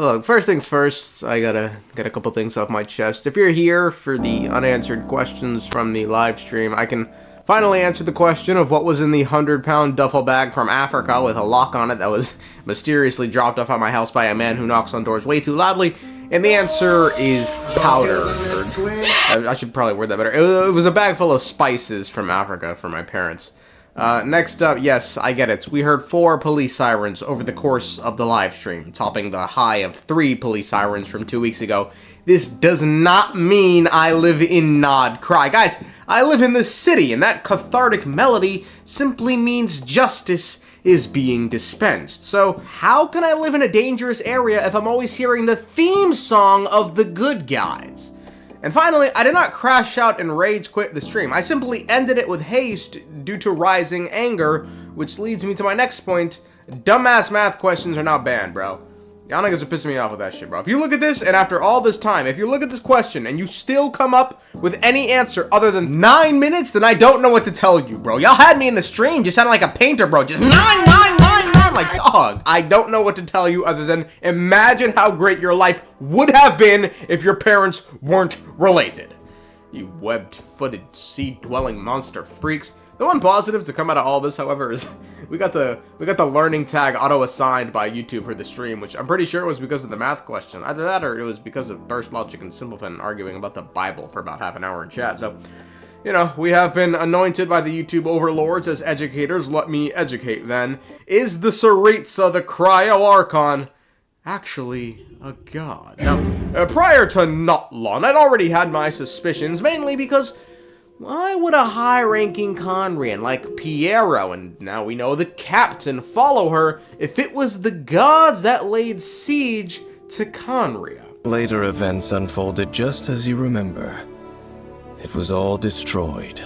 Look, first things first, I gotta get a couple things off my chest. If you're here for the unanswered questions from the live stream, I can finally answer the question of what was in the 100-pound duffel bag from Africa with a lock on it that was mysteriously dropped off at my house by a man who knocks on doors way too loudly. And the answer is powder. I should probably word that better. It was a bag full of spices from Africa for my parents. Next up, yes, I get it. We heard 4 police sirens over the course of the live stream, topping the high of 3 police sirens from 2 weeks ago. This does not mean I live in nod-krai. Guys, I live in the city, and that cathartic melody simply means justice is being dispensed. So, how can I live in a dangerous area if I'm always hearing the theme song of the good guys? And finally, I did not crash out and rage quit the stream. I simply ended it with haste due to rising anger, which leads me to my next point. Dumbass math questions are not banned, bro. Y'all niggas are pissing me off with that shit, bro. If you look at this, and after all this time, if you look at this question, and you still come up with any answer other than 9 minutes, then I don't know what to tell you, bro. Y'all had me in the stream, just sounding like a painter, bro. Just 9. Like, dog, I don't know what to tell you other than imagine how great your life would have been if your parents weren't related. You webbed-footed, sea-dwelling monster freaks. The one positive to come out of all this, however, is we got the learning tag auto-assigned by YouTube for the stream, which I'm pretty sure was because of the math question. Either that or it was because of Burst Logic and Simpleton arguing about the Bible for about half an hour in chat. So, you know, we have been anointed by the YouTube overlords as educators. Let me educate then. Is the Tsarista, the Cryo Archon, actually a god? Now, prior to Notlon, I'd already had my suspicions, mainly because why would a high-ranking khaneriahn like Pierro, and now we know the captain, follow her if it was the gods that laid siege to Khaneriah? Later events unfolded just as you remember. It was all destroyed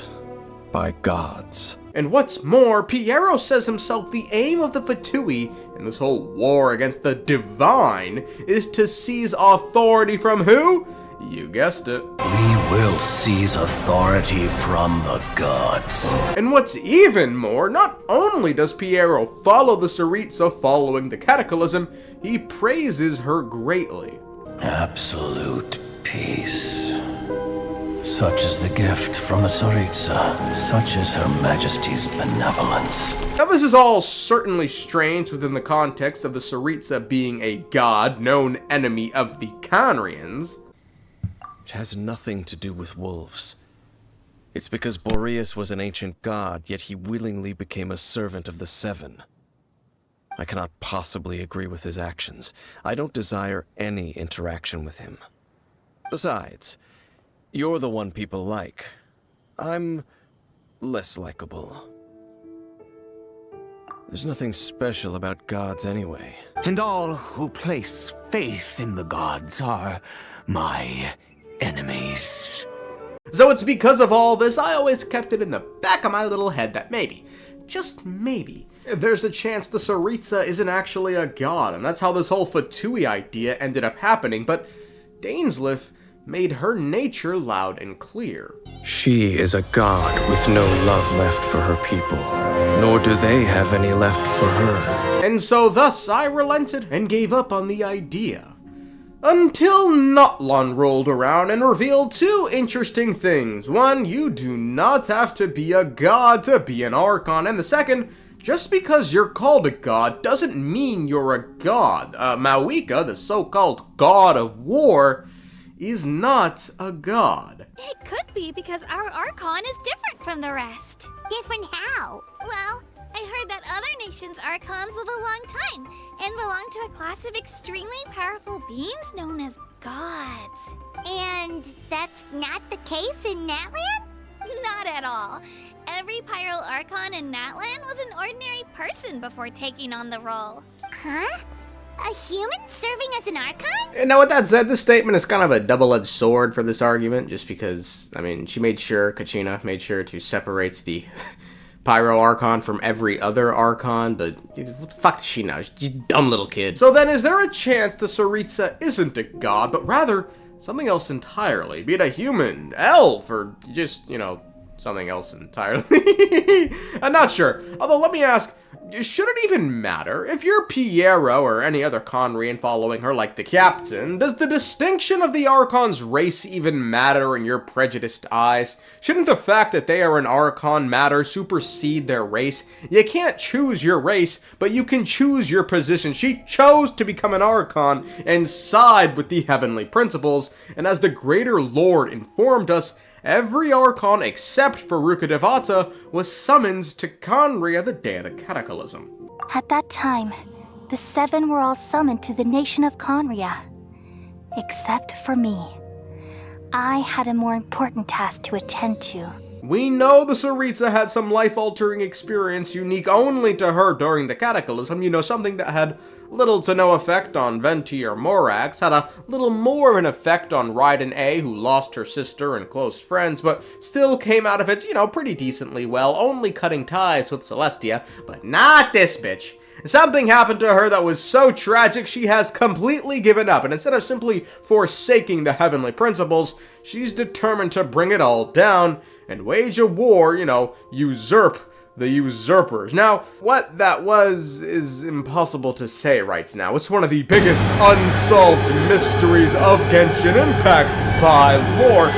by gods. And what's more, Pierro says himself the aim of the Fatui in this whole war against the divine is to seize authority from who? You guessed it. We will seize authority from the gods. And what's even more, not only does Pierro follow the Tsarista following the cataclysm, he praises her greatly. Absolute peace. Such is the gift from the Tsarista. Such is Her Majesty's benevolence. Now this is all certainly strange within the context of the Tsarista being a god, known enemy of the khaneriahns. It has nothing to do with wolves. It's because Boreas was an ancient god, yet he willingly became a servant of the Seven. I cannot possibly agree with his actions. I don't desire any interaction with him. Besides, you're the one people like. I'm less likable. There's nothing special about gods anyway. And all who place faith in the gods are my enemies. So it's because of all this, I always kept it in the back of my little head that maybe, just maybe, there's a chance the Tsarista isn't actually a god, and that's how this whole Fatui idea ended up happening, but Dainsleif made her nature loud and clear. She is a god with no love left for her people, nor do they have any left for her. And so thus I relented and gave up on the idea. Until Notlon rolled around and revealed 2 interesting things. One, you do not have to be a god to be an Archon, and the second, just because you're called a god doesn't mean you're a god. Mawika, the so-called god of war, is not a god. It could be because our Archon is different from the rest. Different how? Well, I heard that other nations' Archons live a long time and belong to a class of extremely powerful beings known as gods. And that's not the case in Natlan? Not at all. Every Pyro Archon in Natlan was an ordinary person before taking on the role. Huh? A human serving as an Archon? And now with that said, this statement is kind of a double-edged sword for this argument, just because, I mean, Kachina made sure to separate the Pyro Archon from every other Archon, but what the fuck does she know? She's a dumb little kid. So then, is there a chance the Tsarista isn't a god, but rather something else entirely? Be it a human, elf, or just, you know, something else entirely. I'm not sure. Although, let me ask, should it even matter? If you're Pierro or any other khaneriahn following her like the captain, does the distinction of the Archon's race even matter in your prejudiced eyes? Shouldn't the fact that they are an Archon matter supersede their race? You can't choose your race, but you can choose your position. She chose to become an Archon and side with the heavenly principles, and as the greater lord informed us, every Archon except for Rukkhadevata was summoned to Khanriah the day of the Cataclysm. At that time, the 7 were all summoned to the nation of Khanriah. Except for me. I had a more important task to attend to. We know the Tsarista had some life-altering experience unique only to her during the Cataclysm, you know, something that had little to no effect on Venti or Morax, had a little more of an effect on Raiden A, who lost her sister and close friends, but still came out of it, you know, pretty decently well, only cutting ties with Celestia, but not this bitch. Something happened to her that was so tragic she has completely given up, and instead of simply forsaking the heavenly principles, she's determined to bring it all down and wage a war, you know, usurp the usurpers. Now, what that was is impossible to say right now. It's one of the biggest unsolved mysteries of Genshin Impact by lore.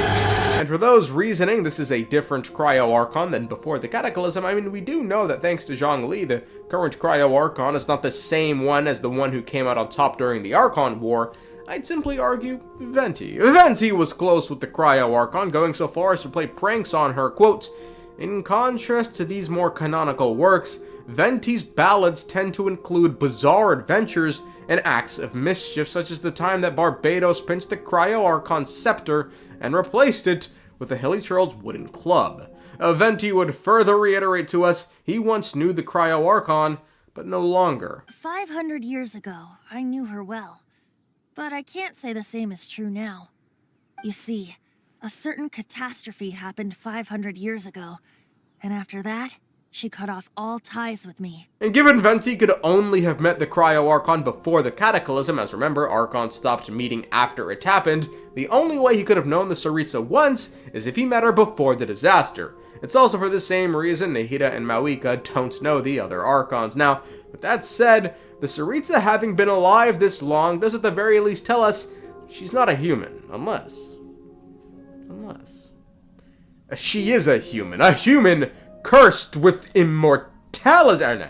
And for those reasoning this is a different Cryo Archon than before the Cataclysm, I mean, we do know that thanks to Zhongli, the current Cryo Archon is not the same one as the one who came out on top during the Archon War. I'd simply argue Venti. Venti was close with the Cryo Archon, going so far as to play pranks on her, quote, "In contrast to these more canonical works, Venti's ballads tend to include bizarre adventures and acts of mischief, such as the time that Barbados pinched the Cryo Archon's scepter and replaced it with the Hilichurl's wooden club." Venti would further reiterate to us he once knew the Cryo Archon, but no longer. 500 years ago, I knew her well. But I can't say the same is true now. You see, a certain catastrophe happened 500 years ago, and after that, she cut off all ties with me. And given Venti could only have met the Cryo Archon before the Cataclysm, as remember, Archons stopped meeting after it happened, the only way he could have known the Tsarista once is if he met her before the disaster. It's also for the same reason Nahida and Mawika don't know the other Archons. Now, with that said, the Tsarista having been alive this long does at the very least tell us she's not a human, unless she is a human cursed with immortality.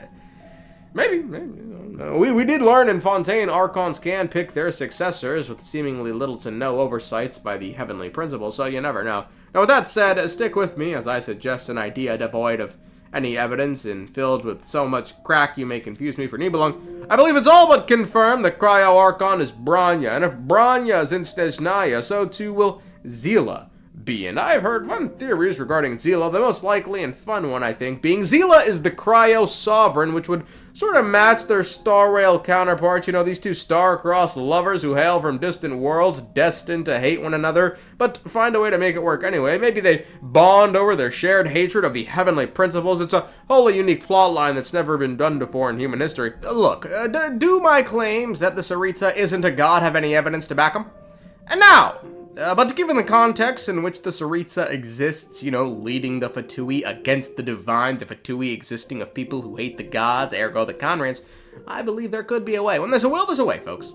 Maybe. We did learn in Fontaine Archons can pick their successors with seemingly little to no oversights by the heavenly principles, so you never know. Now with that said, stick with me as I suggest an idea devoid of any evidence and filled with so much crack you may confuse me for Nibelung. I believe it's all but confirmed that Cryo Archon is Bronya, and if Bronya is in snezhnaya, so too will Seele be. And I've heard fun theories regarding Seele, the most likely and fun one, I think, being Seele is the Cryo Sovereign, which would sort of match their Star Rail counterparts, you know, these two star-crossed lovers who hail from distant worlds, destined to hate one another, but find a way to make it work anyway. Maybe they bond over their shared hatred of the heavenly principles. It's a wholly unique plotline that's never been done before in human history. Look, do my claims that the Tsarista isn't a god have any evidence to back them? And now, but given the context in which the Tsarista exists, you know, leading the Fatui against the divine, the Fatui existing of people who hate the gods, ergo the khaneriahns, I believe there could be a way. When there's a will, there's a way, folks.